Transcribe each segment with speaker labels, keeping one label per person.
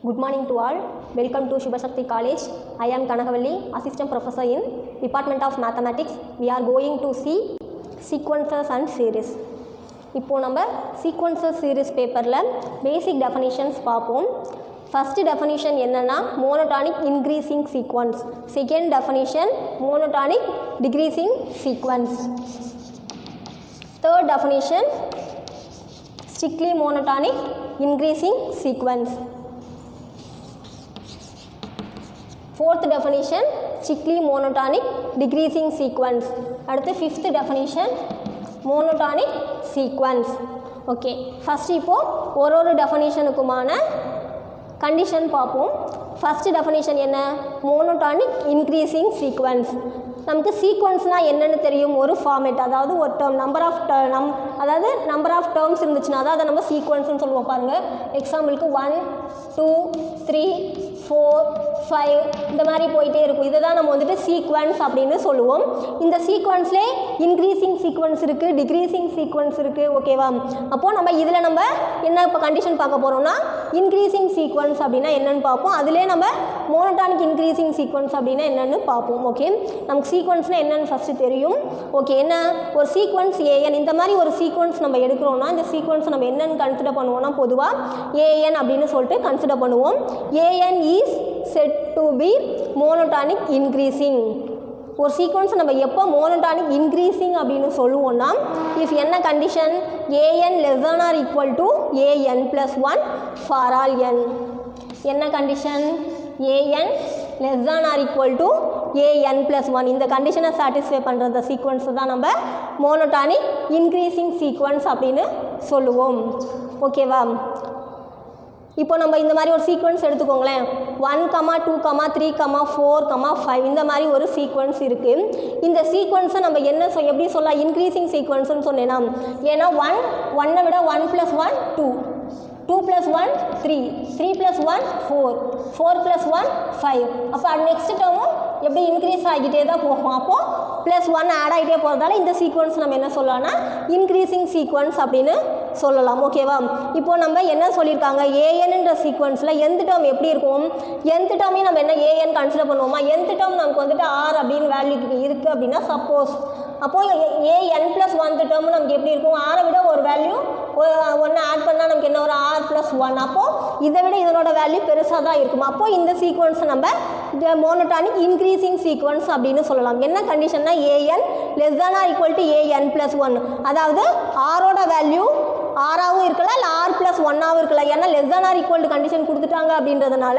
Speaker 1: Good morning to all. Welcome to Shubhashakti College. I am Kanagavalli, Assistant Professor in Department of Mathematics. We are going to see sequences and series. இப்போ நம்ம sequences series paperல basic definitions பார்ப்போம். First definition என்னன்னா monotonic increasing sequence. Second definition monotonic decreasing sequence. Third definition strictly monotonic increasing sequence. Fourth definition strictly monotonic decreasing sequence. அடுத்து fifth definition monotonic sequence. Okay, first இப்போ ஒரு definitionக்குமான condition பார்ப்போம். First definition என்ன? monotonic increasing sequence. நமக்கு சீக்வன்ஸ்னா என்னன்னு தெரியும். ஒரு format, அதாவது ஒரு டேர்ம் நம்பர் ஆஃப் டேர்ம்ஸ் இருந்துச்சுன்னா தான் அதை நம்ம சீக்வன்ஸ்னு சொல்லுவோம். பாருங்கள், எக்ஸாம்பிளுக்கு 1 2 3 4 5 இந்த மாதிரி போயிட்டே இருக்கும். இதை தான் நம்ம வந்துட்டு சீக்வன்ஸ் அப்படின்னு சொல்லுவோம். இந்த சீக்வன்ஸ்லேயே இன்க்ரீசிங் சீக்வன்ஸ் இருக்குது, டிக்ரீசிங் சீக்வன்ஸ் இருக்குது. ஓகேவா? அப்போது நம்ம இதில் நம்ம என்ன இப்போ கண்டிஷன் பார்க்க போகிறோம்னா இன்க்ரீசிங் சீக்வன்ஸ் அப்படின்னா என்னென்னு பார்ப்போம். அதிலே நம்ம மோனோடானிக் இன்க்ரீசிங் சீக்வன்ஸ் அப்படின்னா என்னென்னு பார்ப்போம். ஓகே, நமக்கு சீக்வன்ஸ்னால் என்னென்னு ஃபஸ்ட்டு தெரியும். ஓகே, என்ன ஒரு சீக்வன்ஸ் ஏஎன், இந்த மாதிரி ஒரு சீக்வன்ஸ் நம்ம எடுக்கிறோம்னா இந்த சீக்வன்ஸ் நம்ம என்னென்னு கன்சிடர் பண்ணுவோம்னா பொதுவாக ஏஎன் அப்படின்னு சொல்லிட்டு கன்சிடர் பண்ணுவோம். A n is set to be monotonic increasing. ஒரு சீக்வன்ஸ் நம்ம எப்போ மோனோடானிக் இன்க்ரீசிங் அப்படின்னு சொல்லுவோம்னா இஃப் என்ன condition a n less than or equal to a n plus 1 for all n. என்ன condition? A n less than or equal to an plus 1. இந்த கண்டிஷனை satisfy பண்ணுற சீக்வன்ஸ் தான் நம்ம மோனோடானிக் இன்க்ரீசிங் சீக்வன்ஸ் அப்படின்னு சொல்லுவோம். ஓகேவா? இப்போ நம்ம இந்த மாதிரி ஒரு சீக்வன்ஸ் எடுத்துக்கோங்களேன். 1, 2, 3, 4, 5 இந்த மாதிரி ஒரு சீக்வன்ஸ் இருக்குது. இந்த சீக்வன்ஸை நம்ம எப்படி சொல்லலாம்? இன்க்ரீசிங் சீக்வன்ஸ்னு சொன்னேன்னா, ஏன்னா 1 விட 1 + 1 2, 2 + 1 3, 3 + 1 4, 4 + 1 5. அப்போ நெக்ஸ்ட் டேர்மும் எப்படி இன்க்ரீஸ் ஆகிட்டே தான் போகும். அப்போது +1 ஆட் ஆகிட்டே போகிறதால இந்த சீக்வன்ஸ் நம்ம என்ன சொல்லலாம்னா இன்க்ரீசிங் சீக்வன்ஸ் அப்படின்னு சொல்லலாம். ஓகேவா? இப்போது நம்ம என்ன சொல்லியிருக்காங்க, ஏஎன்ன்ற சீக்வன்ஸில் எந்த டேர்ம் எப்படி இருக்கும்? எந்த டேர்மையும் நம்ம என்ன ஏஎன் கன்சிடர் பண்ணுவோமா? எந்த டேர்ம் நமக்கு வந்துட்டு ஆர் அப்படின்னு வேல்யூ இருக்குது அப்படின்னா சப்போஸ் அப்போது ஏஎன் + 1 டேர்ம் நமக்கு எப்படி இருக்கும்? ஆரை விட ஒரு வேல்யூ ஒன்று ஆட் பண்ணால் நமக்கு என்ன ஒரு R + 1. அப்போது இதை விட இதனோட வேல்யூ பெருசாக தான் இருக்கும். அப்போது இந்த சீக்வன்ஸை நம்ம மோனோடானிக் இன்க்ரீசிங் சீக்வன்ஸ் அப்படின்னு சொல்லலாம். என்ன கண்டிஷன்னா a n less than or equal to a n + 1. அதாவது ஆரோட வேல்யூ ஆறாவும் இருக்கலாம், இல்லை R + 1ஆகவும் இருக்கலாம். ஏன்னா less than or equal to condition கொடுத்துட்டாங்க அப்படின்றதுனால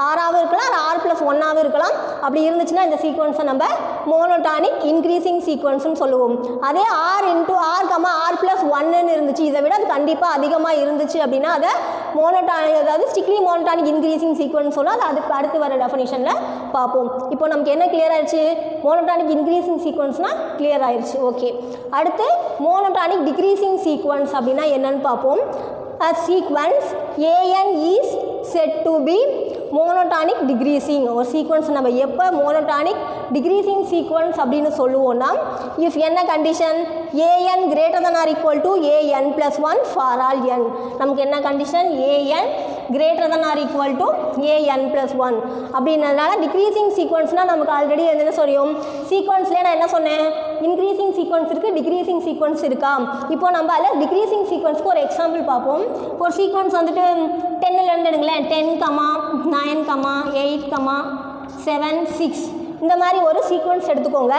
Speaker 1: ஆறாகவும் இருக்கலாம், R + 1ஆகவும் இருக்கலாம். அப்படி இருந்துச்சுன்னா இந்த சீக்வன்ஸை நம்ம மோனோடானிக் இன்க்ரீசிங் சீக்வன்ஸ்னு சொல்லுவோம். அதே R + 1ன்னு இருந்துச்சு, இதை விட அது கண்டிப்பாக அதிகமாக இருந்துச்சு அப்படின்னா அதை மோனோடானிக், அதாவது ஸ்ட்ரிக்ட்லி மோனோடானிக் இன்க்ரீசிங் சீக்வன்ஸ் சொன்னால் அது அதுக்கு அடுத்து வர டெஃபினிஷனில் பார்ப்போம். இப்போ நமக்கு என்ன கிளியர் ஆயிடுச்சு? மோனோடானிக் இன்க்ரீசிங் சீக்வன்ஸ்னால் கிளியர் ஆயிடுச்சு. ஓகே, அடுத்து மோனோடானிக் டிக்ரீசிங் சீக்வன்ஸ் அப்படின்னா என்னன்னு பார்ப்போம். A sequence an is said to be monotonic decreasing. ஒரு சீக்வன்ஸ் நம்ம எப்போ மோனோடானிக் டிக்ரீசிங் சீக்வன்ஸ் அப்படின்னு சொல்லுவோம்னா இஃப் என்ன condition an greater than or equal to an + 1 for all n. நமக்கு என்ன condition? an greater than or equal to an + 1 அப்படின்றதுனால decreasing சீக்வன்ஸ்னால் நமக்கு ஆல்ரெடி என்ன சொல்லியும் சீக்வன்ஸ்லேயே நான் என்ன சொன்னேன், இன்க்ரீசிங் சீக்வன்ஸ் இருக்குது, டிக்ரீசிங் சீக்வன்ஸ் இருக்கா. இப்போ நம்ம அதில் டிக்ரீசிங் சீக்வன்ஸ்க்கு ஒரு எக்ஸாம்பிள் பார்ப்போம். ஒரு சீக்வன்ஸ் வந்துட்டு 10லேருந்து எடுங்களேன். 10, 9, 8, 7, 6 இந்த மாதிரி ஒரு சீக்வன்ஸ் எடுத்துக்கோங்க.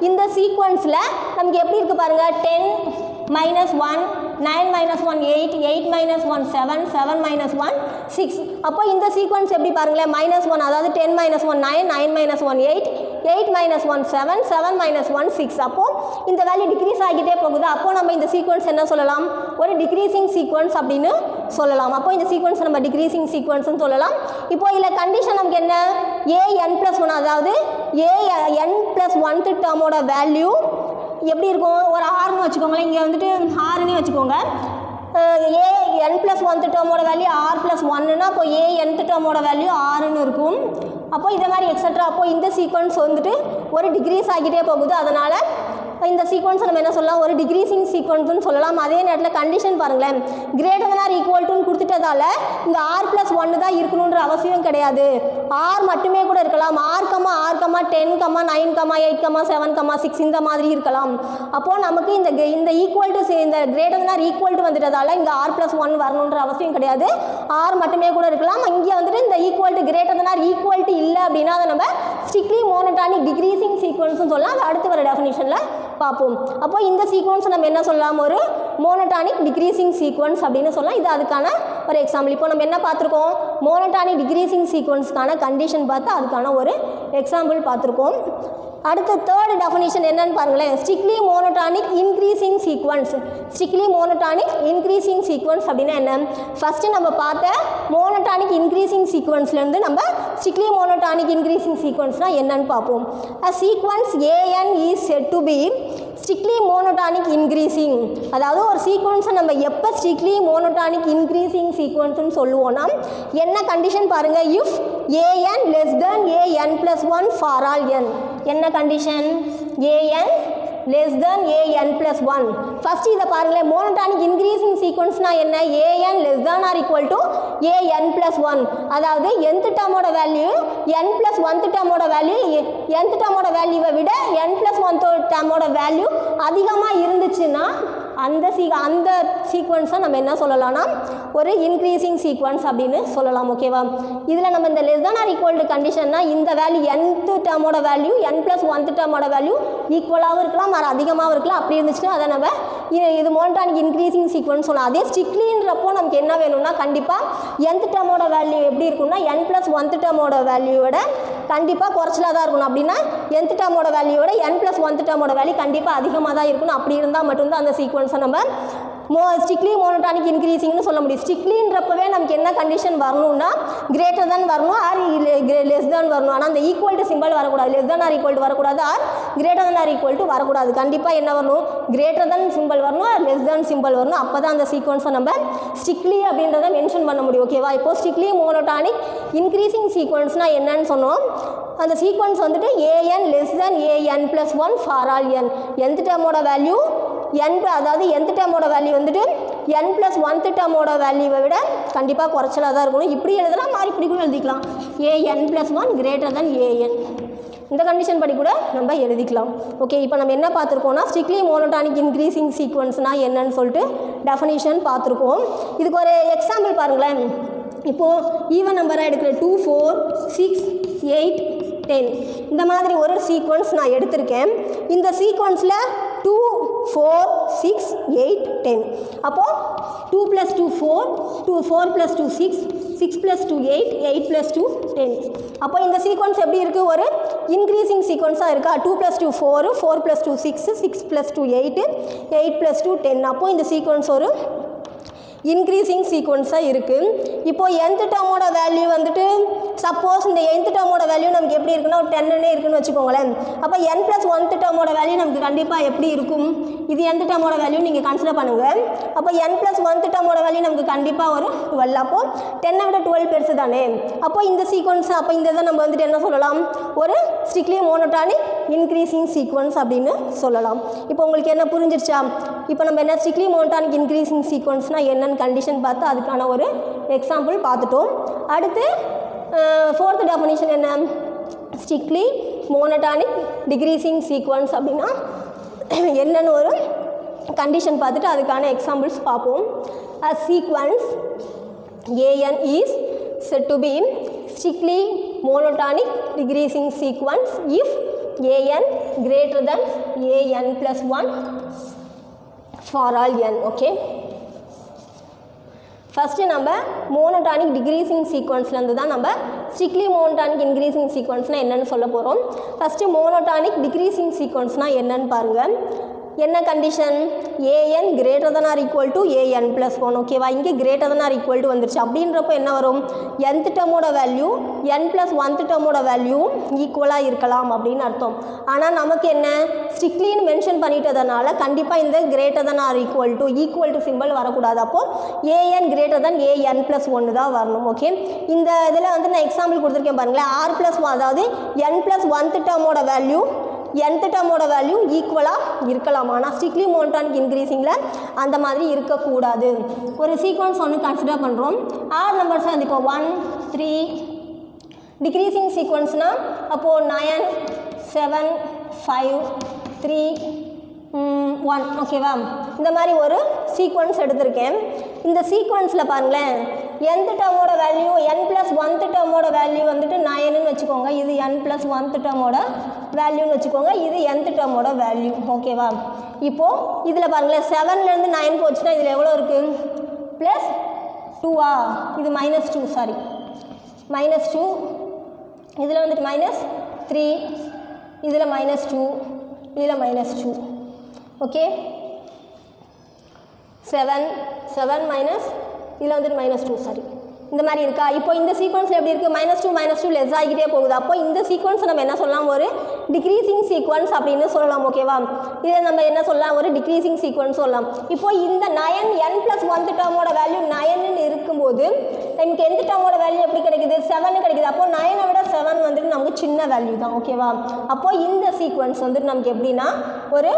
Speaker 1: இந்த சீக்வன்ஸில் நமக்கு எப்படி இருக்குது பாருங்கள். 10 - 1 9 - 1 8, 8 - 1 7, 7 - 1 6. அப்போ இந்த சீக்வன்ஸ் எப்படி பாருங்களேன், -1 அதாவது 10 - 1 9, 9 - 1 8, 8 - 1 7, 7 - 1 6. அப்போது இந்த வேல்யூ டிக்ரீஸ் ஆகிட்டே போகுது. அப்போது நம்ம இந்த சீக்வன்ஸ் என்ன சொல்லலாம்? ஒரு டிக்ரீசிங் சீக்வன்ஸ் அப்படின்னு சொல்லலாம். அப்போ இந்த சீக்வன்ஸ் நம்ம டிக்ரீசிங் சீக்வன்ஸ்னு சொல்லலாம். இப்போது இதில் கண்டிஷன் நமக்கு என்ன? an + 1, அதாவது an + 1th டேர்மோட வேல்யூ எப்படி இருக்கும்? ஒரு ஆறுன்னு வச்சுக்கோங்களேன். இங்கே வந்துட்டு ஆறுன்னு வச்சுக்கோங்க. an + 1th டேர்மோட வேல்யூ R + 1ன்னா அப்போ nth டேர்மோட வேல்யூ ஆறுன்னு இருக்கும். அப்போ இதே மாதிரி எக்ஸட்ரா. அப்போ இந்த சீக்வன்ஸ் வந்துட்டு ஒரு டிக்ரீஸ் ஆகிட்டே போகுது. அதனால் இந்த சீக்வன்ஸை நம்ம என்ன சொல்லலாம், ஒரு டிக்ரீசிங் சீக்வன்ஸ்னு சொல்லலாம். அதே நேரத்தில் கண்டிஷன் பாருங்களேன், கிரேட்டர் than ஆர் ஈக்குவல் டுன்னு கொடுத்துட்டதால இந்த r+1 தான் இருக்கணுன்ற அவசியம் கிடையாது. ஆர் மட்டுமே கூட இருக்கலாம். r, r, 10, 9, 8, 7, 6 இந்த மாதிரி இருக்கலாம். அப்போது நமக்கு இந்த ஈக்குவல் டு இந்த greater than or equal to வந்துட்டதால இங்கே r+1 வரணுன்ற அவசியம் கிடையாது. ஆர் மட்டுமே கூட இருக்கலாம். இங்கே வந்துட்டு இந்த equal to greater than or equal to இல்லை அப்படின்னா அதை நம்ம ஸ்ட்ரிக்ட்லி மோனோடானிக் டிக்ரீசிங் சீக்வன்ஸ்னு சொல்லலாம். அது அடுத்து வர டெஃபினிஷனில் பார்ப்போம். அப்போ இந்த சீக்வன்ஸ் நம்ம என்ன சொல்லலாம், ஒரு மோனோடானிக் டிக்ரீசிங் சீக்வன்ஸ் அப்படின்னு சொல்லலாம். இது அதுக்கான ஒரு எக்ஸாம்பிள். இப்போ நம்ம என்ன பார்த்துருக்கோம், மோனோடானிக் டிக்ரீசிங் சீக்வன்ஸ்க்கான கண்டிஷன் பார்த்து அதுக்கான ஒரு எக்ஸாம்பிள் பார்த்துருக்கோம். அடுத்து தேர்ட் டெஃபினிஷன் என்னன்னு பாருங்களேன், strictly monotonic increasing sequence. Strictly monotonic increasing sequence அப்படின்னா என்ன, ஃபஸ்ட்டு நம்ம பார்த்த மோனோடானிக் இன்க்ரீசிங் சீக்வன்ஸ்லேருந்து நம்ம ஸ்ட்ரிக்ட்லி மோனோடானிக் இன்க்ரீசிங் சீக்வன்ஸ்னால் என்னன்னு பார்ப்போம். A sequence AN is said to be strictly monotonic increasing. அதாவது ஒரு சீக்வன்ஸை நம்ம எப்போ ஸ்ட்ரிக்ட்லி மோனோடானிக் இன்க்ரீசிங் சீக்வன்ஸ்னு சொல்லுவோம்னா என்ன கண்டிஷன் பாருங்கள், if AN less than AN+1 for all n. என்ன condition, AN less than AN+1. First இதை பாருங்களேன், மோனோடானிக் இன்க்ரீசிங் சீக்வன்ஸ்னால் என்ன, AN less than or equal to AN+1. அதாவது nth டேர்மோட வேல்யூ n+1th டேர்மோட வேல்யூ nth டேர்மோட வேல்யூவை விட n+1th டேர்மோட வேல்யூ அதிகமாக இருந்துச்சுன்னா அந்த சீக்வன்ஸை நம்ம என்ன சொல்லலாம்னா ஒரு இன்க்ரீசிங் சீக்வன்ஸ் அப்படின்னு சொல்லலாம். ஓகேவா, இதில் நம்ம இந்த less than or equal to கண்டிஷன்னா இந்த வேல்யூ nth டேர்மோட வேல்யூ n+1th டேர்மோட வேல்யூ ஈக்குவலாகவும் இருக்கலாம், அது அதிகமாகவும் இருக்கலாம். அப்படி இருந்துச்சுன்னா அதை நம்ம இது மோனோடானிக் இன்க்ரீசிங் சீக்வன்ஸ் சொல்லலாம். அதே ஸ்ட்ரிக்ட்லின்றப்போ நமக்கு என்ன வேணும்னா கண்டிப்பாக nth டேர்மோட வேல்யூ எப்படி இருக்கும்னா n+1th டேர்மோட வேல்யூவோட கண்டிப்பாக குறைச்சலாக தான் இருக்கணும். அப்படின்னா nth டேர்மோட வேல்யூவோட n+1th டேர்மோட வேல்யூ கண்டிப்பாக அதிகமாக தான் இருக்கணும். அப்படி இருந்தால் மட்டும்தான் அந்த சீக்வன்ஸை நம்ம ஸ்ட்ரிக்ட்லி மோனோடானிக் இன்க்ரீசிங்னு சொல்ல முடியும். ஸ்ட்ரிக்ட்லின்றப்பவே நமக்கு என்ன கண்டிஷன் வரணும்னா கிரேட்டர் than வரணும், ஆர் லெஸ் than வரணும். ஆனால் அந்த ஈக்குவல் டு சிம்பிள் வரக்கூடாது, less than or equal to வரக்கூடாது, or greater than or equal to வரக்கூடாது. கண்டிப்பாக என்ன வரணும், கிரேட்டர் than சிம்பிள் வரணும், ஆர் லெஸ் than சிம்பிள் வரணும். அப்போ தான் அந்த சீக்வன்ஸை நம்ம ஸ்ட்ரிக்ட்லி அப்படின்றத மென்ஷன் பண்ண முடியும். ஓகேவா, இப்போ ஸ்ட்ரிக்ட்லி மோனோடானிக் இன்க்ரீசிங் சீக்வன்ஸ்னால் என்னன்னு சொன்னோம். அந்த சீக்வன்ஸ் வந்துட்டு AN less than AN+1 for all n. nth டேர்மோட வேல்யூ அதாவது nth டேர்மோட வேல்யூ வந்துட்டு n+1th டேர்மோட வேல்யூவை விட கண்டிப்பாக குறைச்சலாக தான் இருக்கணும். இப்படி எழுதலாம், மாறி இப்படி கூட எழுதிக்கலாம், AN+1 greater than AN. இந்த கண்டிஷன் படி கூட நம்ம எழுதிக்கலாம். ஓகே, இப்போ நம்ம என்ன பார்த்துருக்கோம்னா ஸ்ட்ரிக்ட்லி மோனோடானிக் இன்க்ரீசிங் சீக்வன்ஸ்னால் என்னன்னு சொல்லிட்டு டெஃபினிஷன் பார்த்துருக்கோம். இதுக்கு ஒரு எக்ஸாம்பிள் பாருங்களேன். இப்போது ஈவன் நம்பராக எடுக்கிற 2, 4, 6, 8, 10 இந்த மாதிரி ஒரு சீக்வன்ஸ் நான் எடுத்திருக்கேன். இந்த சீக்வன்ஸில் 2, 4, 6, 8, 10. அப்போது 2 + 2 4, 4 + 2 6, 6 + 2 8, 8 + 2 10. அப்போ இந்த சீக்வன்ஸ் எப்படி இருக்குது, ஒரு இன்க்ரீசிங் சீக்வன்ஸாக இருக்கா. 2 + 2 4, 4 + 2 6, 6 + 2 8, 8 + 2 10. அப்போது இந்த சீக்வன்ஸ் ஒரு இன்க்ரீசிங் சீக்வன்ஸாக இருக்குது. இப்போது nth டேர்மோட வேல்யூ வந்துட்டு சப்போஸ் இந்த nth டேர்மோட வேல்யூ நமக்கு எப்படி இருக்குன்னா ஒரு 10 இருக்குன்னு வச்சுக்கோங்களேன். அப்போ n+1th டேர்மோட வேல்யூ நமக்கு கண்டிப்பாக எப்படி இருக்கும், இது nth டேர்மோட வேல்யூ நீங்கள் கன்சிடர் பண்ணுங்கள். அப்போ n+1th டேர்மோட வேல்யூ நமக்கு கண்டிப்பாக ஒரு 12. அப்போது 10 விட 12 பெருசு தானே. அப்போ இந்த சீக்வன்ஸ், அப்போ இந்த இதை நம்ம வந்துட்டு என்ன சொல்லலாம், ஒரு ஸ்ட்ரிக்ட்லி மோனோடானிக் இன்க்ரீசிங் சீக்வன்ஸ் அப்படின்னு சொல்லலாம். இப்போ உங்களுக்கு என்ன புரிஞ்சிருச்சா? இப்போ நம்ம என்ன ஸ்ட்ரிக்ட்லி மோனோடானிக் இன்க்ரீசிங் சீக்வன்ஸ்னால் என்னன்னு கண்டிஷன் பார்த்து அதுக்கான ஒரு எக்ஸாம்பிள் பார்த்துட்டோம். அடுத்து ஃபோர்த் டெஃபினிஷன் என்ன, ஸ்ட்ரிக்ட்லி மோனோடானிக் டிக்ரீசிங் சீக்வன்ஸ் அப்படின்னா என்னன்னு ஒரு கண்டிஷன் பார்த்துட்டு அதுக்கான எக்ஸாம்பிள்ஸ் பார்ப்போம். A sequence AN is said to be strictly monotonic decreasing sequence if AN greater than AN+1 for all n. Okay, first நம்ம மோனோடானிக் டிக்ரீசிங் சீக்வன்ஸ்லேருந்து தான் நம்ம ஸ்ட்ரிக்ட்லி மோனோடானிக் இன்க்ரீசிங் சீக்வன்ஸ்னால் என்னென்னு சொல்ல போகிறோம். ஃபஸ்ட்டு மோனோடானிக் டிக்ரீசிங் சீக்வன்ஸ்னால் என்னென்னு பாருங்கள். என்ன condition, AN greater than or equal to AN+1. ஓகேவா, இங்கே greater than or equal to வந்துருச்சு. அப்படின்றப்போ என்ன வரும், nth டேர்மோட வேல்யூ n+1th டேர்மோட வேல்யூ ஈக்குவலாக இருக்கலாம் அப்படின்னு அர்த்தம். ஆனால் நமக்கு என்ன ஸ்ட்ரிக்ட்லின்னு மென்ஷன் பண்ணிட்டதுனால கண்டிப்பாக இந்த greater than or equal to simple வரக்கூடாது. அப்போது AN greater than AN+1 தான் வரணும். ஓகே, இந்த இதில் வந்து நான் எக்ஸாம்பிள் கொடுத்துருக்கேன் பாருங்களேன். R+1 அதாவது n+1th டேர்மோட வேல்யூ nth டேர்மோட வேல்யூ ஈக்குவலாக இருக்கலாம். ஆனால் ஸ்ட்ரிக்ட்லி மோனோடானிக் இன்க்ரீசிங்கில் அந்த மாதிரி இருக்கக்கூடாது. ஒரு சீக்வன்ஸ் ஒன்று கன்சிடர் பண்ணுறோம். ஆட் நம்பர்ஸ் வந்து இப்போ 1 3 டிக்ரீசிங் சீக்வன்ஸ்னால் அப்போது 9 7 5 3 1 ஓகேவா? இந்த மாதிரி ஒரு சீக்வன்ஸ் எடுத்திருக்கேன். இந்த சீக்வன்ஸில் பாருங்களேன், nth டேர்மோட வேல்யூ n+1th டேர்மோட வேல்யூ வந்துட்டு 9ன்னு வச்சுக்கோங்க. இது n+1th டேர்மோட வேல்யூன்னு வச்சுக்கோங்க. இது nth டேர்மோட வேல்யூ ஓகேவா? இப்போது இதில் பாருங்களேன் 7லேருந்து 9 போச்சுன்னா இதில் எவ்வளோ இருக்குது? +2 இது -2 சாரி -2 இதில் வந்துட்டு -3 இதில் -2 இதில் -2 ஓகே. 7 மைனஸ் இதில் வந்துட்டு -2 சாரி இந்த மாதிரி இருக்கா? இப்போ இந்த சீக்வன்ஸில் எப்படி இருக்குது? -2 லெஸ் ஆகிட்டே போகுது. அப்போ இந்த சீக்வன்ஸை நம்ம என்ன சொல்லலாம்? ஒரு டிக்ரீசிங் சீக்வன்ஸ் அப்படின்னு சொல்லலாம் ஓகேவா? இதை நம்ம என்ன சொல்லலாம்? ஒரு டிக்ரீசிங் சீக்வன்ஸ் சொல்லலாம். இப்போ இந்த 9 n+1th டேர்மோட வேல்யூ 9ன்னு இருக்கும்போது நமக்கு nth டேர்மோட வேல்யூ எப்படி கிடைக்குது? 7 கிடைக்குது. அப்போ 9ஐ விட 7 வந்துட்டு நமக்கு சின்ன வேல்யூ தான் ஓகேவா? அப்போ இந்த சீக்வன்ஸ் வந்துட்டு நமக்கு எப்படின்னா ஒரு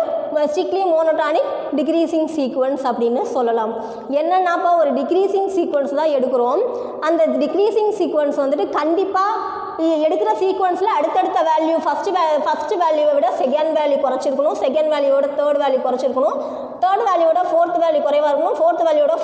Speaker 1: ஸ்ட்ரிக்ட்லி மோனோடானிக் டிக்ரீசிங் சீக்வன்ஸ் அப்படின்னு சொல்லலாம். என்னன்னாப்பா ஒரு டிக்ரீசிங் சீக்வன்ஸ் தான் எடுக்கிறோம். அந்த டிக்ரீசிங் சீக்வன்ஸ் வந்துட்டு கண்டிப்பாக எடுக்கிற சீக்வன்ஸில் அடுத்தடுத்த வேல்யூ ஃபஸ்ட்டு வேல்யூவை விட செகண்ட் வேல்யூ குறைச்சிருக்கணும், செகண்ட் வேல்யூவோட தேர்ட் வேல்யூ குறைச்சிருக்கணும், தேர்ட் வேல்யூவோட ஃபோர்த் வேல்யூ குறைவாக இருக்கணும், ஃபோர்த் வேல்யூவோட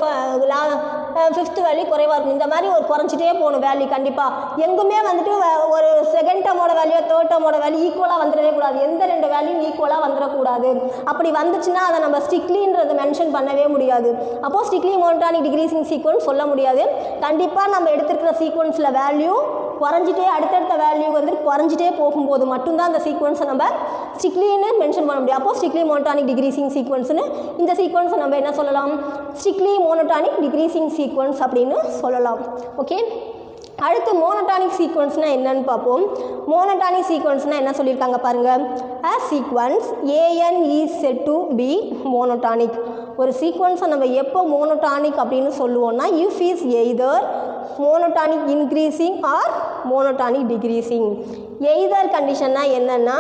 Speaker 1: ஃபிஃப்த் வேல்யூ குறைவாக இருக்கணும். இந்த மாதிரி ஒரு குறைஞ்சிட்டே போகணும் வேல்யூ கண்டிப்பாக. எங்குமே வந்துட்டு ஒரு செகண்ட் டேர்மோட வேல்யூ தேர்ட் டேர்மோட வேல்யூ ஈக்குவலாக வந்துடவே கூடாது. எந்த ரெண்டு வேல்யூ ஈக்குவலாக வந்துடக்கூடாது. அப்படி வந்துச்சுன்னா அதை நம்ம ஸ்ட்ரிக்ட்லின்றதை மென்ஷன் பண்ணவே முடியாது. அப்போது ஸ்ட்ரிக்ட்லி மோனோடானிக் டிக்ரீசிங் சீக்வன்ஸ் சொல்ல முடியாது. கண்டிப்பாக நம்ம எடுத்துருக்கிற சீக்வன்ஸில் வேல்யூ குறைஞ்சிட்டே அடுத்தடுத்த வேல்யூ வந்துட்டு குறைஞ்சிட்டே போகும்போது மட்டும்தான் அந்த சீக்வன்ஸை நம்ம ஸ்ட்ரிக்ட்லின்னு மென்ஷன் பண்ண முடியும். அப்போது ஸ்ட்ரிக்ட்லி மோனோடானிக் டிக்ரீசிங் சீக்வன்ஸ்னு இந்த சீக்வன்ஸை நம்ம என்ன சொல்லலாம்? ஸ்ட்ரிக்ட்லி மோனோடானிக் டிக்ரீசிங் சீக்வன்ஸ் அப்படின்னு சொல்லலாம் ஓகே. அடுத்து மோனோடானிக் சீக்வன்ஸ்னால் என்னன்னு பார்ப்போம். மோனோடானிக் சீக்வன்ஸ்னால் என்ன சொல்லியிருக்காங்க பாருங்கள். a sequence an is said to be monotonic. ஒரு சீக்வன்ஸை நம்ம எப்போ மோனோடானிக் அப்படின்னு சொல்லுவோம்னா if is either monotonic increasing or monotonic decreasing. Either கண்டிஷன்னா என்னென்னா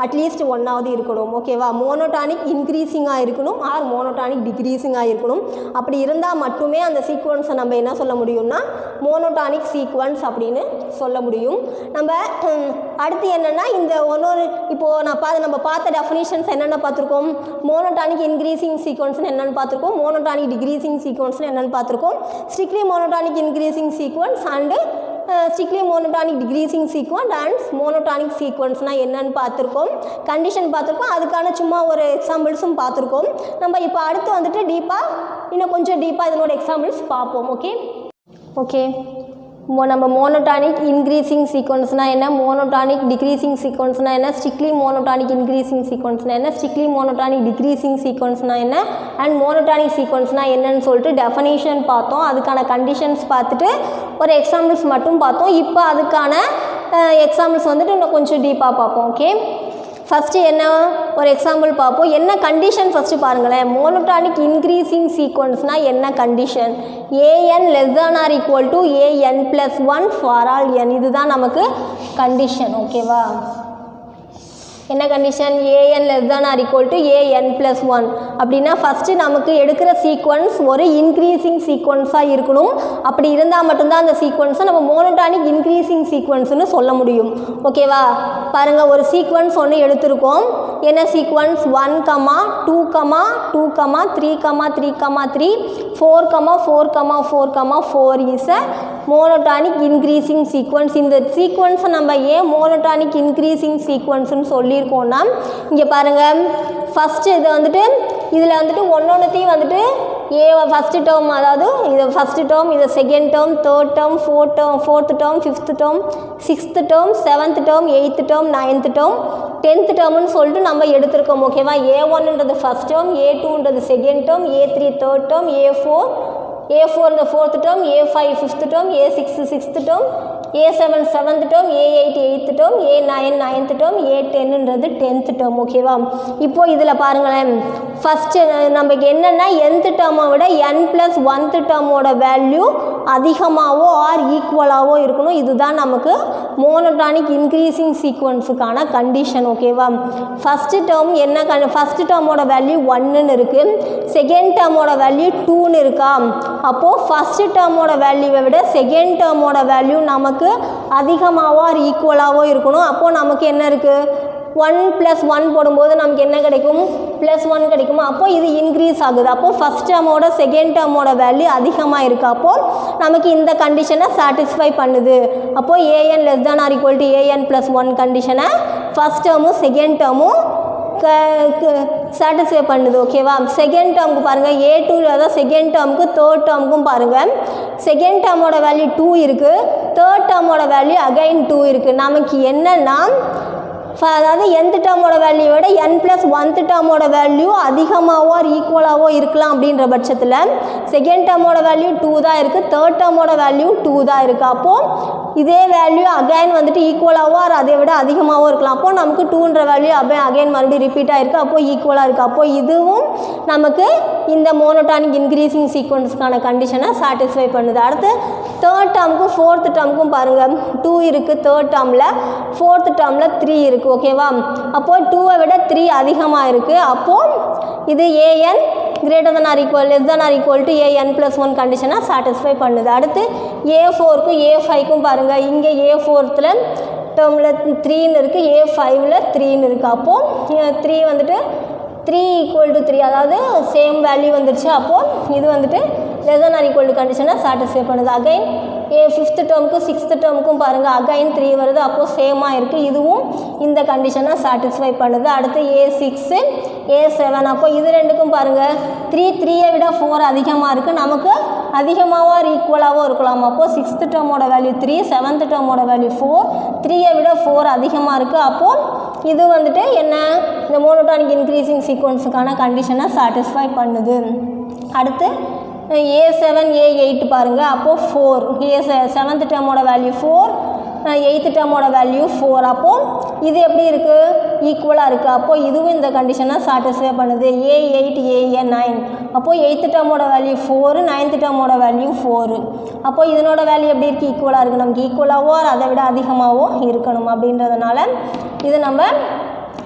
Speaker 1: அட்லீஸ்ட் ஒன்றாவது இருக்கணும் ஓகேவா? மோனோடானிக் இன்க்ரீஸிங்காக இருக்கணும் ஆர் மோனோடானிக் டிக்ரீஸிங்காக இருக்கணும். அப்படி இருந்தால் மட்டுமே அந்த சீக்வன்ஸை நம்ம என்ன சொல்ல முடியும்னா மோனோடானிக் சீக்வன்ஸ் அப்படின்னு சொல்ல முடியும். நம்ம அடுத்து என்னென்னா இந்த ஒன்னொரு இப்போது நம்ம பார்த்த டெஃபினிஷன்ஸ் என்னென்ன பார்த்துருக்கோம்? மோனோடானிக் இன்க்ரீஸிங் சீக்வன்ஸ்னு என்னென்னு பார்த்துருக்கோம், மோனோடானிக் டிக்ரீஸிங் சீக்வன்ஸ்னு என்னென்னு பார்த்துருக்கோம், strictly monotonic increasing sequence and strictly monotonic decreasing sequence and monotonic சீக்வன்ஸ்னால் என்னன்னு பார்த்துருக்கோம், கண்டிஷன் பார்த்துருக்கோம், அதுக்கான சும்மா ஒரு எக்ஸாம்பிள்ஸும் பார்த்துருக்கோம். நம்ம இப்போ அடுத்து வந்துட்டு இன்னும் கொஞ்சம் டீப்பாக இதனோட எக்ஸாம்பிள்ஸ் பார்ப்போம் ஓகே. நம்ம மோனோடானிக் இன்க்ரீசிங் சீக்வன்ஸ்னால் என்ன, மோனோடானிக் டிக்ரீசிங் சீக்வன்ஸ்னால் என்ன, ஸ்ட்ரிக்ட்லி மோனோடானிக் இன்க்ரீசிங் சீக்வன்ஸ்னால் என்ன, ஸ்ட்ரிக்ட்லி மோனோடானிக் டிக்ரீசிங் சீக்வன்ஸ்னால் என்ன, அண்ட் மோனோடானிக் சீக்வன்ஸ்னால் என்னன்னு சொல்லிட்டு டெஃபனிஷன் பார்த்தோம். அதுக்கான கண்டிஷன்ஸ் பார்த்துட்டு ஒரு எக்ஸாம்பிள்ஸ் மட்டும் பார்த்தோம். இப்போ அதுக்கான எக்ஸாம்பிள்ஸ் வந்துட்டு இன்னும் கொஞ்சம் டீப்பாக பார்ப்போம் ஓகே. ஃபஸ்ட்டு என்ன ஒரு எக்ஸாம்பிள் பார்ப்போம். என்ன கண்டிஷன் ஃபஸ்ட்டு பாருங்களேன். மோனோடானிக் இன்க்ரீசிங் சீக்வன்ஸ்னால் என்ன condition? an less than or equal to an+1 for all n. இதுதான் நமக்கு கண்டிஷன் ஓகேவா? என்ன condition? an less than or equal to an+1 அப்படின்னா ஃபஸ்ட்டு நமக்கு எடுக்கிற சீக்வன்ஸ் ஒரு இன்க்ரீசிங் சீக்வன்ஸாக இருக்கணும். அப்படி இருந்தால் மட்டும்தான் அந்த சீக்வன்ஸை நம்ம மோனோடானிக் இன்க்ரீசிங் சீக்வன்ஸ்னு சொல்ல முடியும் ஓகேவா? பாருங்கள், ஒரு சீக்வன்ஸ் ஒன்று எடுத்திருக்கோம். என்ன sequence? 1, 2, 2, 3, 3, 4, 4, 4 is a monotonic increasing sequence. இந்த சீக்வன்ஸை நம்ம ஏன் மோனோடானிக் இன்க்ரீசிங் சீக்வன்ஸ்னு சொல்லியிருக்கோன்னா, இங்கே பாருங்கள், ஃபஸ்ட்டு இதை வந்துட்டு இதில் வந்துட்டு ஒன்றொன்றுத்தையும் வந்துட்டு ஃபஸ்ட்டு டேர்ம், அதாவது இது ஃபஸ்ட்டு டேர்ம், இது second term, third term, fourth term, fifth term, sixth term, seventh term, eighth term, ninth term, 10th டேர்ம்னு சொல்லிட்டு நம்ம எடுத்திருக்கோம் ஓகேவா? A1ன்றது ஃபஸ்ட் டேர்ம், A2ன்றது second term, A3 third term, A4 இந்த fourth term, A5 fifth term, A6 sixth term, A7 7th term, A8 8th term, A9 9th term, A10ன்றது 10th term. ஓகேவா? இப்போ இதில் பாருங்களேன், ஃபஸ்ட்டு நமக்கு என்னென்னா nth டேர்மை விட n + 1th டேர்மோட வேல்யூ அதிகமாகவோ ஆர் ஈக்குவலாகவோ இருக்கணும். இதுதான் நமக்கு மோனோடானிக் இன்க்ரீசிங் சீக்வன்ஸுக்கான கண்டிஷன். ஓகேவா? ஃபஸ்ட்டு டேர்ம் என்ன ஃபஸ்ட்டு டேர்மோட வேல்யூ 1ன்னு இருக்குது, செகண்ட் டேர்மோட வேல்யூ 2ன்னு இருக்கா. அப்போது ஃபஸ்ட்டு டேர்மோட வேல்யூவை விட செகண்ட் டேர்மோட வேல்யூ நமக்கு அதிகமாகவோ ஆர் ஈக்குவலாகவோ இருக்கணும். அப்போது நமக்கு என்ன இருக்குது, 1 + 1 போடும்போது நமக்கு என்ன கிடைக்கும், +1 கிடைக்கும். அப்போது இது இன்க்ரீஸ் ஆகுது. அப்போது ஃபஸ்ட் டேர்மோட செகண்ட் டேர்மோட வேல்யூ அதிகமாக இருக்குது. அப்போது நமக்கு இந்த கண்டிஷனை சாட்டிஸ்ஃபை பண்ணுது. அப்போது an ≤ an + 1 கண்டிஷனை ஃபஸ்ட் டேர்மும் செகண்ட் டேர்மும் சாட்டிஸ்ஃபை பண்ணுது. ஓகேவா? செகண்ட் டேர்முக்கு பாருங்கள், A2 அதாவது செகண்ட் டேர்முக்கு தேர்ட் டேர்முக்கும் பாருங்கள், செகண்ட் டேர்மோட வேல்யூ 2 இருக்குது, தேர்ட் டேர்மோட வேல்யூ அகைன் 2 இருக்குது. நமக்கு என்னென்னா அதாவது nth டேர்மோட வேல்யூவோட n + 1th டேர்மோட வேல்யூ அதிகமாகவோ ஆர் ஈக்குவலாகவோ இருக்கலாம். அப்படின்ற பட்சத்தில் செகண்ட் டேர்மோட வேல்யூ 2 தான் இருக்குது, தேர்ட் டேர்மோட வேல்யூ 2 தான் இருக்குது. அப்போது இதே வேல்யூ அகைன் வந்துட்டு ஈக்குவலாகவோ ஆர் அதை விட அதிகமாகவோ இருக்கலாம். அப்போது நமக்கு 2ன்ற வேல்யூ அகைன் மறுபடியும் ரிப்பீட் ஆகிருக்கு. அப்போது ஈக்குவலாக இருக்குது. அப்போது இதுவும் நமக்கு இந்த மோனோடானிக் இன்க்ரீசிங் சீக்வன்ஸுக்கான கண்டிஷனை சாட்டிஸ்ஃபை பண்ணுது. அடுத்து தேர்ட் டேர்முக்கும் ஃபோர்த் டேர்முக்கும் பாருங்கள், 2 இருக்குது தேர்ட் டேர்மில், ஃபோர்த் டேர்மில் 3 இருக்குது. ஓகேவா? அப்போது 2வை விட 3 அதிகமாக இருக்குது. அப்போது இது an greater than or equal less than or equal to an + 1 கண்டிஷனை சாட்டிஸ்ஃபை பண்ணுது. அடுத்து A4க்கும் A5க்கும் பாருங்கள், இங்கே A4த்தில் டேர்மில் 3ன்னு இருக்குது, A5ல் 3ன்னு இருக்குது. அப்போது 3 வந்துட்டு 3 = 3, அதாவது சேம் வேல்யூ வந்துடுச்சு. அப்போது இது வந்துட்டு less than or equal to கண்டிஷனை சாட்டிஸ்ஃபை பண்ணுது. அகைன் ஃபிஃப்த் டேர்முக்கும் சிக்ஸ்த் டேர்முக்கும் பாருங்கள், அகைன் 3 வருது. அப்போது சேமாக இருக்குது. இதுவும் இந்த கண்டிஷனை சாட்டிஸ்ஃபை பண்ணுது. அடுத்து A6 A7, அப்போ இது ரெண்டுக்கும் பாருங்கள், 3யை விட 4 அதிகமாக இருக்குது. நமக்கு அதிகமாகவோ ஈக்குவலாகவோ இருக்கலாம். அப்போது சிக்ஸ்த் டேர்மோட வேல்யூ 3, செவன்த் டேர்மோட வேல்யூ 4, 3யை விட 4 அதிகமாக இருக்குது. அப்போது இது வந்துட்டு என்ன, இந்த மோனோடானிக் இன்க்ரீசிங் சீக்வன்ஸுக்கான கண்டிஷனை சாட்டிஸ்ஃபை பண்ணுது. அடுத்து A7 A8 பாருங்கள், அப்போது 4, செவன்த் டேர்மோட வேல்யூ 4, எயித்து டேர்மோட வேல்யூ 4. அப்போது இது எப்படி இருக்குது, ஈக்குவலாக இருக்குது. அப்போது இதுவும் இந்த கண்டிஷனை சாட்டிஸ்ஃபை பண்ணுது. A8 A9, அப்போது எயித்து டேர்மோட வேல்யூ 4, நைன்த்து டேர்மோட வேல்யூ 4. அப்போது இதனோட வேல்யூ எப்படி இருக்குது, ஈக்குவலாக இருக்குது. நமக்கு ஈக்குவலாகவோ அதை விட அதிகமாகவோ இருக்கணும். அப்படின்றதுனால இது நம்ம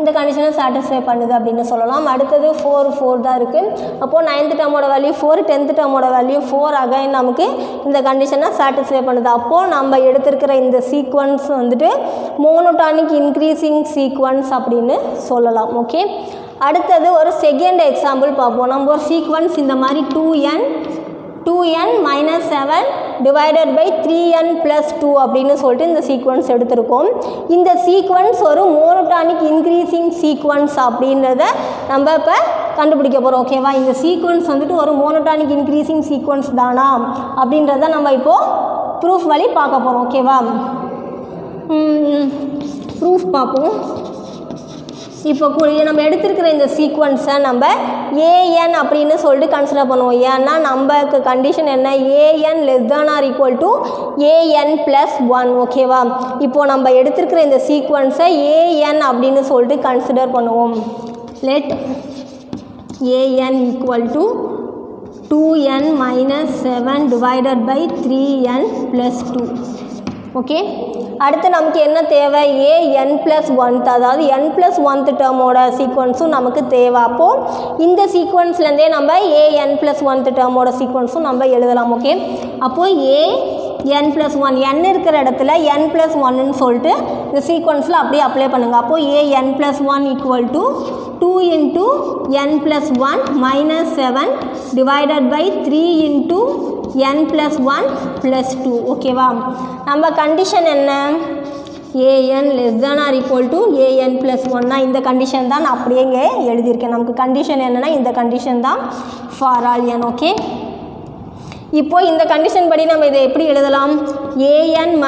Speaker 1: இந்த கண்டிஷனை சாட்டிஸ்ஃபை பண்ணுது அப்படின்னு சொல்லலாம். அடுத்தது 4 தான் இருக்குது. அப்போது நைன்த் டேர்மோட வேல்யூ 4, 10th டேர்மோட வேல்யூ 4, அகைன் நமக்கு இந்த கண்டிஷனை சாட்டிஸ்ஃபை பண்ணுது. அப்போது நம்ம எடுத்திருக்கிற இந்த சீக்வன்ஸ் வந்துட்டு மோனோடானிக் இன்க்ரீசிங் சீக்வன்ஸ் அப்படின்னு சொல்லலாம். ஓகே, அடுத்தது ஒரு செகண்ட் எக்ஸாம்பிள் பார்ப்போம். நம்ம ஒரு சீக்வன்ஸ் இந்த மாதிரி 2n - 7 டிவைடட் பை 3n + 2 அப்படின்னு சொல்லிட்டு இந்த சீக்வன்ஸ் எடுத்திருக்கோம். இந்த சீக்வன்ஸ் ஒரு மோனோடானிக் இன்க்ரீசிங் சீக்வன்ஸ் அப்படின்றத நம்ம இப்போ கண்டுபிடிக்க போகிறோம். ஓகேவா? இந்த சீக்வன்ஸ் வந்துட்டு ஒரு மோனோடானிக் இன்க்ரீசிங் சீக்வன்ஸ் தானா அப்படின்றத நம்ம இப்போது ப்ரூஃப் வழி பார்க்க போகிறோம். ஓகேவா? ப்ரூஃப் பார்ப்போம். இப்போ நம்ம எடுத்திருக்கிற இந்த சீக்வன்ஸை நம்ம an அப்படின்னு சொல்லிட்டு கன்சிடர் பண்ணுவோம். ஏன்னா நமக்கு கண்டிஷன் என்ன, an <= an + 1. ஓகேவா? இப்போது நம்ம எடுத்திருக்கிற இந்த சீக்வன்ஸை an அப்படின்னு சொல்லிட்டு கன்சிடர் பண்ணுவோம். Let an = 2n - 7 divided by 3n + 2. Okay, அடுத்து நமக்கு என்ன தேவை, an + 1, அதாவது n + 1th டேர்மோட சீக்வன்ஸும் நமக்கு தேவை. அப்போது இந்த சீக்வன்ஸ்லேருந்தே நம்ம an + 1th டேர்மோட சீக்வன்ஸும் நம்ம எழுதலாம். ஓகே, அப்போது an + 1, n இருக்கிற இடத்துல n + 1ன்னு சொல்லிட்டு இந்த சீக்வன்ஸில் அப்படியே அப்ளை பண்ணுங்கள். அப்போது an + 1 = 2 × n + 1 - 7 divided by 3 × n + 1 + 2. ஓகேவா? நம்ம கண்டிஷன் என்ன, an <= an + 1. இந்த கண்டிஷன் தான் நான் அப்படியே இங்கே எழுதியிருக்கேன். நமக்கு கண்டிஷன் என்னென்னா இந்த கண்டிஷன் தான் ஃபார் ஆல் n. ஓகே, இப்போது இந்த கண்டிஷன் படி நம்ம இதை எப்படி எழுதலாம், an -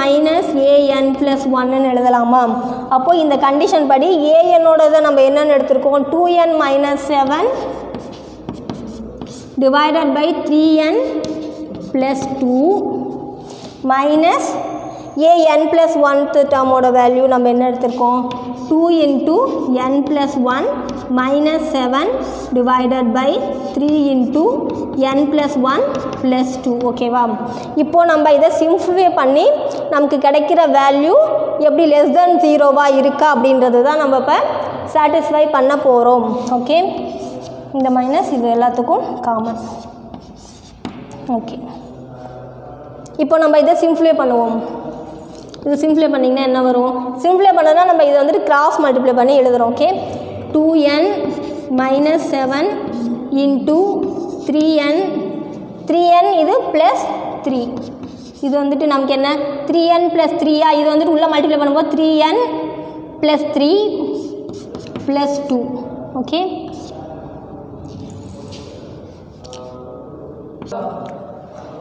Speaker 1: an + 1ன்னு எழுதலாமா? அப்போது இந்த கண்டிஷன் படி anோடதை நம்ம என்னென்னு எடுத்திருக்கோம், 2n - 7 divided by 3n + 2 minus n plus 1th டேர்மோட வேல்யூ நம்ம என்ன எடுத்திருக்கோம் 2 into n plus 1 minus 7 divided by 3 into n plus 1 plus 2 ஓகேவா. இப்போ நம்ம இதை சிம்பிளிஃபை பண்ணி நமக்கு கிடைக்கிற வேல்யூ எப்படி லெஸ் தென் 0வா இருக்கா அப்படின்றது தான் நம்ம இப்போ சாட்டிஸ்ஃபை பண்ண போகிறோம். ஓகே, இந்த மைனஸ் இது எல்லாத்துக்கும் காமன். ஓகே, இப்போ நம்ம இதை சிம்பிளிஃபை பண்ணுவோம். இது சிம்பிளிஃபை பண்ணிங்கன்னா என்ன வரும்? சிம்பிளிஃபை பண்ணனா நம்ம இதை வந்துட்டு கிராஸ் மல்டிப்ளை பண்ணி எழுதுகிறோம். Okay, 2n minus 7 into 3n இது ப்ளஸ் 3. இது வந்துட்டு நமக்கு என்ன 3n + 3 இது வந்துட்டு உள்ளே மல்டிப்ளை பண்ணும்போது 3n + 3 + 2. ஓகே,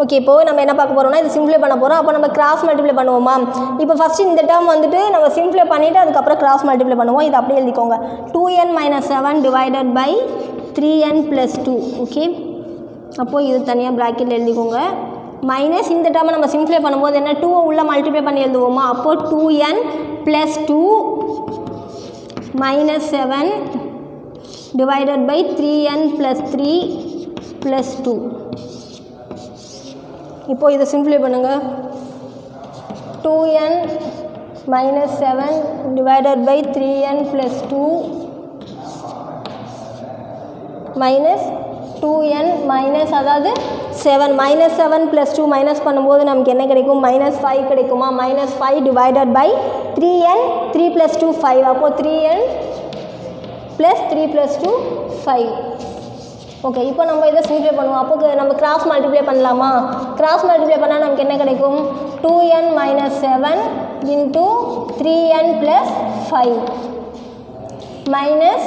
Speaker 1: ஓகே, இப்போது நம்ம என்ன பார்க்க போகிறோம்னா இது சிம்பிளிஃபை பண்ண போகிறோம். அப்போ நம்ம கிராஸ் மல்டிப்ளை பண்ணுவோமா? இப்போ ஃபஸ்ட்டு இந்த டேர்ம் வந்துட்டு நம்ம சிம்பிளிஃபை பண்ணிவிட்டு அதுக்கப்புறம் கிராஸ் மல்டிப்ளை பண்ணுவோம். இது அப்படியே எழுதிக்கோங்க 2n - 7 divided by 3n + 2. Okay, அப்போது இது தனியாக ப்ராக்கெட்டில் எழுதிக்கோங்க. மைனஸ் இந்த டேர்மை நம்ம சிம்பிளிஃபை பண்ணும்போது என்ன 2 உள்ளே மல்டிப்ளை பண்ணி எழுதுவோமா? அப்போது 2n + 2 - 7 divided by 3n + 3 + 2. இப்போது இதை சிம்பிளிஃபை பண்ணுங்கள். 2n - 7 divided by 3n + 2 minus 2n minus அதாவது 7 -7 + 2 மைனஸ் பண்ணும்போது நமக்கு என்ன கிடைக்கும்? -5 கிடைக்குமா? -5 divided by 3n 3 + 2 5. அப்போது 3n + 3 + 2 5. ஓகே, இப்போ நம்ம இதை சிம்பிளிஃபை பண்ணுவோம். அப்போ நம்ம கிராஸ் மல்டிப்ளை பண்ணலாமா? கிராஸ் மல்டிப்ளை பண்ணால் நமக்கு என்ன கிடைக்கும்? 2n - 7 into 3n + 5 minus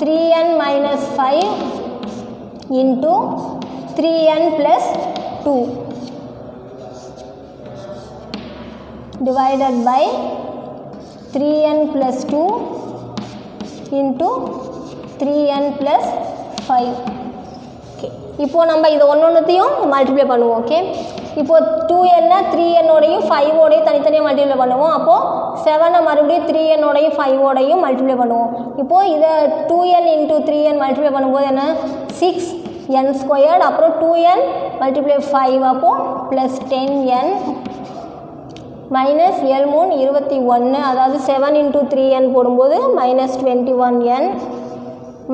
Speaker 1: 3n - 5 into 3n + 2 divided by 3n + 2 into 3n + 5. Okay, இப்போது நம்ம இதை ஒன்றையும் மல்டிப்ளை பண்ணுவோம். ஓகே, இப்போது 2n 3n-ஓடையும் 5-ஓடையும் தனித்தனியாக மல்டிப்ளை பண்ணுவோம். அப்போது 7 மறுபடியும் 3n-ஓடையும் 5-ஓடையும் மல்டிப்ளை பண்ணுவோம். இப்போது இதை 2n into 3n மல்டிப்ளை பண்ணும்போது என்ன 6n². அப்புறம் 2n × 5 அப்போது ப்ளஸ் 10n மைனஸ் 7 3 21. அதாவது 7 into 3n போடும்போது -21n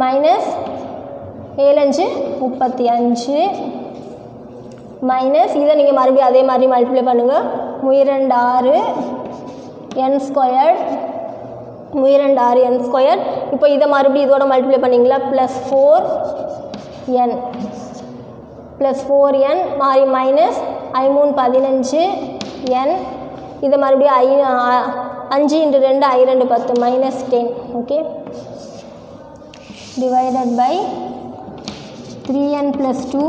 Speaker 1: மைனஸ் 7 5 35 மைனஸ் இதை நீங்கள் மறுபடியும் அதே மாதிரி மல்டிப்ளை பண்ணுங்கள். 2 6 n², 2 6 n². இப்போ இதை மறுபடியும் இதோட மல்டிப்ளை பண்ணிங்களா ப்ளஸ் 4n ப்ளஸ் 4n மாறி மைனஸ் 5 3 15n. இதை மறுபடியும் 5 × 2 I2 10 -10. Okay, divided by 3n + 2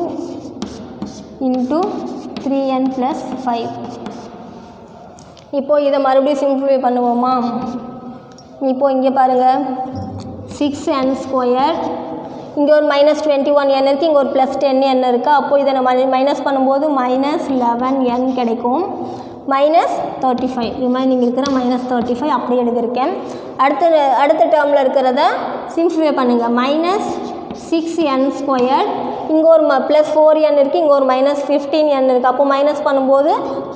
Speaker 1: into 3n + 5. இப்போது இதை மறுபடியும் சிம்பிளிஃபை பண்ணுவோமா? இப்போது இங்கே பாருங்கள் 6n². இங்கே ஒரு -21n இருக்குது, இங்கே ஒரு +10n இருக்கா. அப்போது இதை நம்ம மைனஸ் பண்ணும்போது -11n கிடைக்கும். -35 ரிமைனிங் இருக்கிற -35 அப்படி எழுதியிருக்கேன். அடுத்த டேர்மில் இருக்கிறத சிம்பிளிஃபை பண்ணுங்கள். -6n². இங்கே ஒரு +4n இருக்குது, இங்கே ஒரு -15n இருக்குது. அப்போ மைனஸ் பண்ணும்போது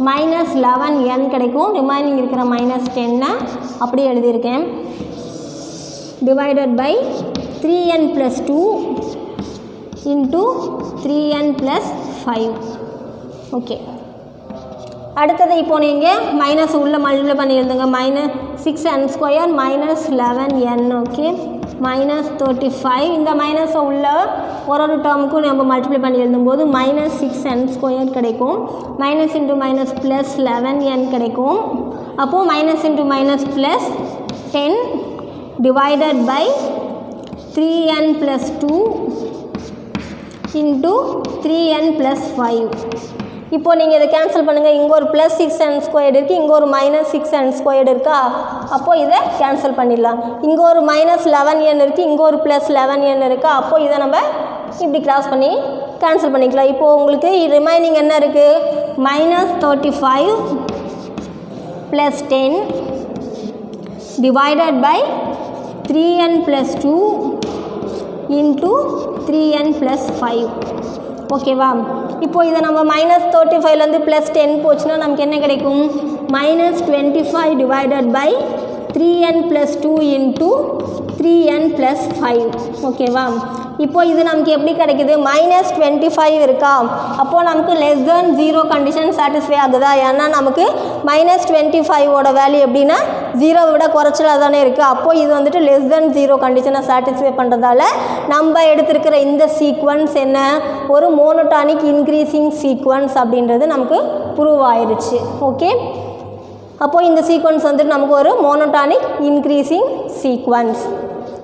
Speaker 1: -11n கிடைக்கும். ரிமைனிங் இருக்கிற -10 அப்படி எழுதியிருக்கேன். Divided by 3n + 2 into 3n + 5. Okay, அடுத்தது இப்போ நீங்கள் மைனஸ் உள்ள மல்டிப்ளை பண்ணி எழுதுங்க. -6n² -11n. ஓகே, -35. இந்த மைனஸை உள்ள ஒரு டேர்முக்கும் நம்ம மல்டிப்ளை பண்ணி எழுதும்போது -6n² கிடைக்கும். Minus into minus plus 11n கிடைக்கும். அப்போது minus into minus plus 10 divided by 3n + 2 into 3n + 5. இப்போது நீங்கள் இதை கேன்சல் பண்ணுங்கள். இங்கே ஒரு +6n² இருக்குது, இங்கே ஒரு -6n² இருக்கா. அப்போது இதை கேன்சல் பண்ணிடலாம். இங்கே ஒரு -11n இருக்குது, இங்கே ஒரு +11n இருக்கா. அப்போது இதை நம்ம இப்படி கிராஸ் பண்ணி கேன்சல் பண்ணிக்கலாம். இப்போது உங்களுக்கு ரிமைனிங் என்ன இருக்குது? -35 plus 10 divided by 3n plus 2 into 3n plus 5. ஓகேவா? இப்போ இதை நம்ம -35லேருந்து +10 போச்சுன்னா நமக்கு என்ன கிடைக்கும்? -25 divided by 3n plus 2 into 3n plus 5. ஓகேவா? இப்போ இது நமக்கு எப்படி கிடைக்குது? -25 இருக்கா? அப்போது நமக்கு <0 கண்டிஷன் சாட்டிஸ்ஃபை ஆகுதா? ஏன்னா நமக்கு -25ஓட வேல்யூ எப்படின்னா 0 விட குறைச்சலாக தானே இருக்குது. அப்போது இது வந்துட்டு <0 கண்டிஷனை சாட்டிஸ்ஃபை பண்ணுறதால நம்ம எடுத்திருக்கிற இந்த சீக்வன்ஸ் என்ன? ஒரு மோனோடானிக் இன்க்ரீசிங் சீக்வன்ஸ் அப்படின்றது நமக்கு ப்ரூவ் ஆயிடுச்சு. ஓகே, அப்போது இந்த சீக்வன்ஸ் வந்துட்டு நமக்கு ஒரு மோனோடானிக் இன்க்ரீசிங் சீக்வன்ஸ்.